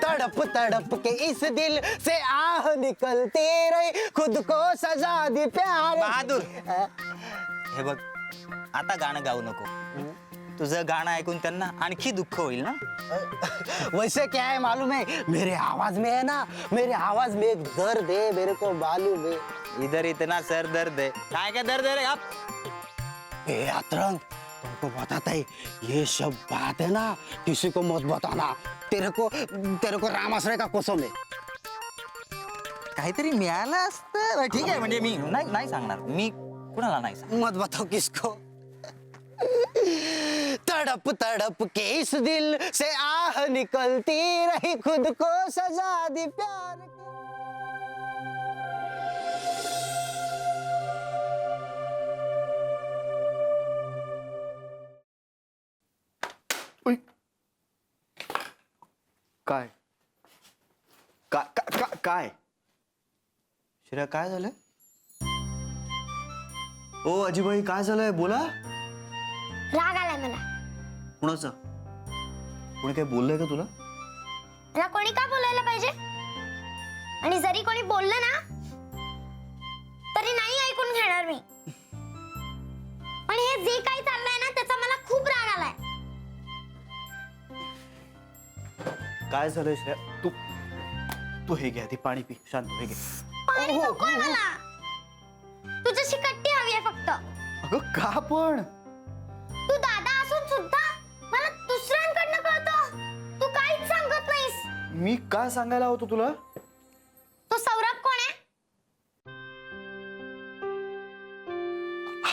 तड़प तड़प के इस दिल से आह निकलती रही, खुद को सजा दी प्यार। बहादूर हे बघ, आता गाणं गाऊ नको. तुझं गाणं ऐकून त्यांना आणखी दुःख होईल ना. वैसे क्या है मालूम है, मेरे आवाज में है ना, मेरे आवाज में एक दर्द है, मेरे को मालूम है. इधर इतना सर दर्द है. काय दर्द है रे आप. ए अतरंग, तुमको बताता है, ये सब बात है ना, किसी को मत बताना. तेरे को रामाश्रय का कसम है. काहीतरी मिळालं असतं. ठीक आहे, म्हणजे मी नाही सांगणार. मी कुणाला नाही सांगणार. मत बताओ किसको. तड़प तड़प के इस दिल से आह निकलती रही, खुद को सजा दी प्यार की. काय काय श्रेया काय झालं. ओ अजिबाई काय झालंय बोला. राग आलाय मला. कुणाचा. कोणी काय बोललंय का तुला. मला कोणी का बोलायला पाहिजे. आणि जरी कोणी बोललं ना तरी नाही ऐकून घेणार मी. पण हे जे काही चाललंय ना त्याचा मला खूप राग आलाय. काय झालंय श्रेया. तू हे घे आधी पाणी पी. शांत हो, हे घे. पाणी नकोय मला. तुझ्याशी कट्टी हवी आहे फक्त. अगं का पण. तू दादा असून सुद्धा मला दुसऱ्यांकडनं कळतो. तू काहीच सांगत नाहीस. मी काय सांगायला होतो तुला. तो सौरभ कोण आहे.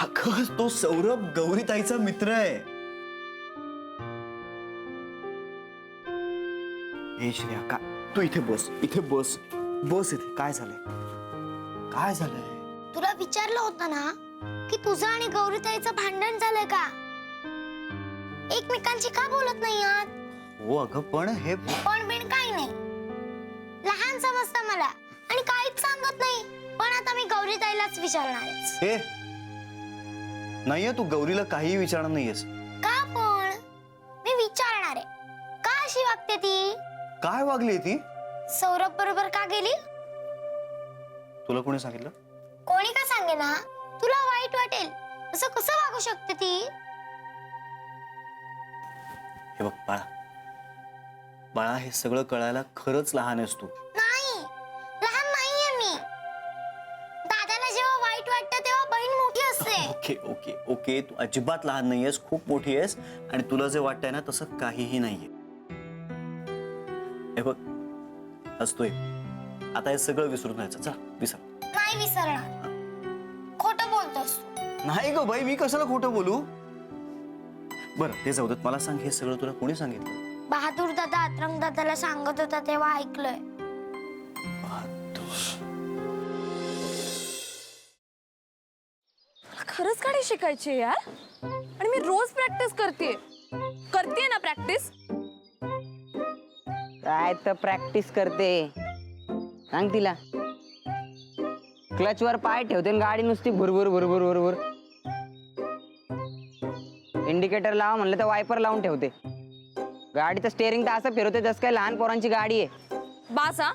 अगं तो सौरभ गौरीताईचा मित्र आहे. हे श्रेया का तू इथे बस. बस इथे. काय झालंय. तुला विचारलं होतं ना की तुझं आणि गौरीताईचं भांडण झालंय का. एकमेकांशी का बोलत नाही आहात. हो अगं पण हे पण बिन काही नाही. लहान समजतं मला आणि काहीच सांगत नाही. पण आता मी गौरीताईलाच विचारणार आहे. हे नाहीये. तू गौरीला काहीही विचारणार नाहीयेस. का पण मी विचारणार आहे. का अशी वागते ती. काय वागली ती. सौरभ बरोबर का गेली. तुला कोणी सांगितलं. कोणी का सांगे ना. तुला वाईट वाटेल असं कसं वागू शकते ती. हे बघ बाळा हे सगळं कळायला खरंच लहान आहेस तू. नाही लहान नाहीये मी. दादाला जेव्हा वाईट वाटतं तेव्हा बहीण मोठी असते. ओके ओके ओके तू अजिबात लहान नाहीयेस. खूप मोठी आहेस आणि तुला जे वाटतंय ना तसं काहीही नाहीये. हे बघ हसतोय. आता हे सगळं विसरून जायचं. चला विसर. नाही विसरणार. खोटं बोलतोस. नाही ग बाई मी कशाला खोटं बोलू. बरं ते जाऊ देत. मला सांग हे सगळं तुला कोणी सांगितलं. बहादूर दादा अतरंग दादाला सांगत होता तेव्हा ऐकलंय. खरंच गाडी शिकायची यार. आणि मी रोज प्रॅक्टिस करते ना प्रॅक्टिस. काय तर प्रॅक्टिस करते. सांग तिला. क्लच वर पाय ठेवते आणि गाडी नुसती भुरभुर भुरभुर भुरभुर. इंडिकेटर लावा म्हणलं तर वायपर लावून ठेवते. गाडीचं स्टेअरिंग तर असं फिरवते जसं काय लहान पोरांची गाडी आहे. बासा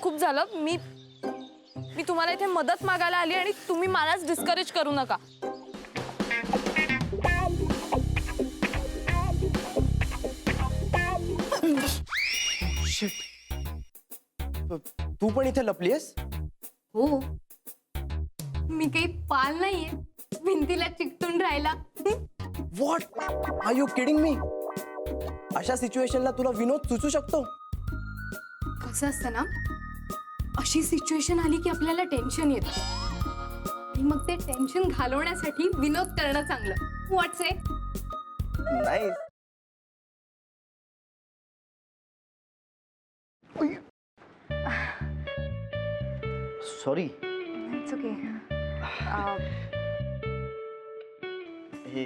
खूप झालं. मी तुम्हाला इथे मदत मागायला आली आणि तुम्ही मलाच डिस्करेज करू नका. तू पण इथे लपलीयस. हो मी काही पाल नाहीये भिंतीला चिकटून राहिला. What are you kidding me. अशा सिच्युएशनला तुला विनोद सुचू शकतो. कसं असतं ना अशी सिच्युएशन आली की आपल्याला टेन्शन येतं आणि मग ते टेन्शन घालवण्यासाठी विनोद करणं चांगलं. व्हॉट्स इट. नाही सॉरी. It's okay. हे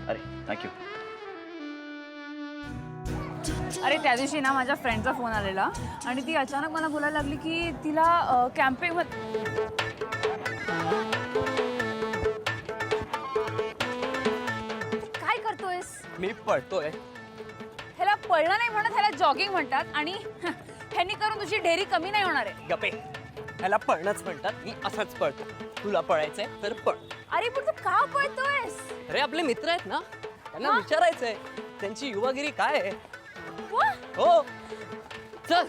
अरे थँक्यू. अरे त्या दिवशी ना माझ्या फ्रेंडचा फोन आलेला आणि ती अचानक मला बोलायला लागली की तिला कॅम्पिंग काय करतोयस? मी पळतोय. ह्याला पळणं नाही म्हणत, ह्याला जॉगिंग म्हणतात आणि ह्यांनी करून तुझी ढेरी कमी नाही होणार आहे. गपे, ह्याला पळणंच म्हणतात. मी असंच पळतो. तुला पळायचंय तर पळ. अरे पण तू का पळतोयस? अरे आपले मित्र आहेत ना, त्यांना विचारायचंय त्यांची युवागिरी काय आहे. वा, हो चल.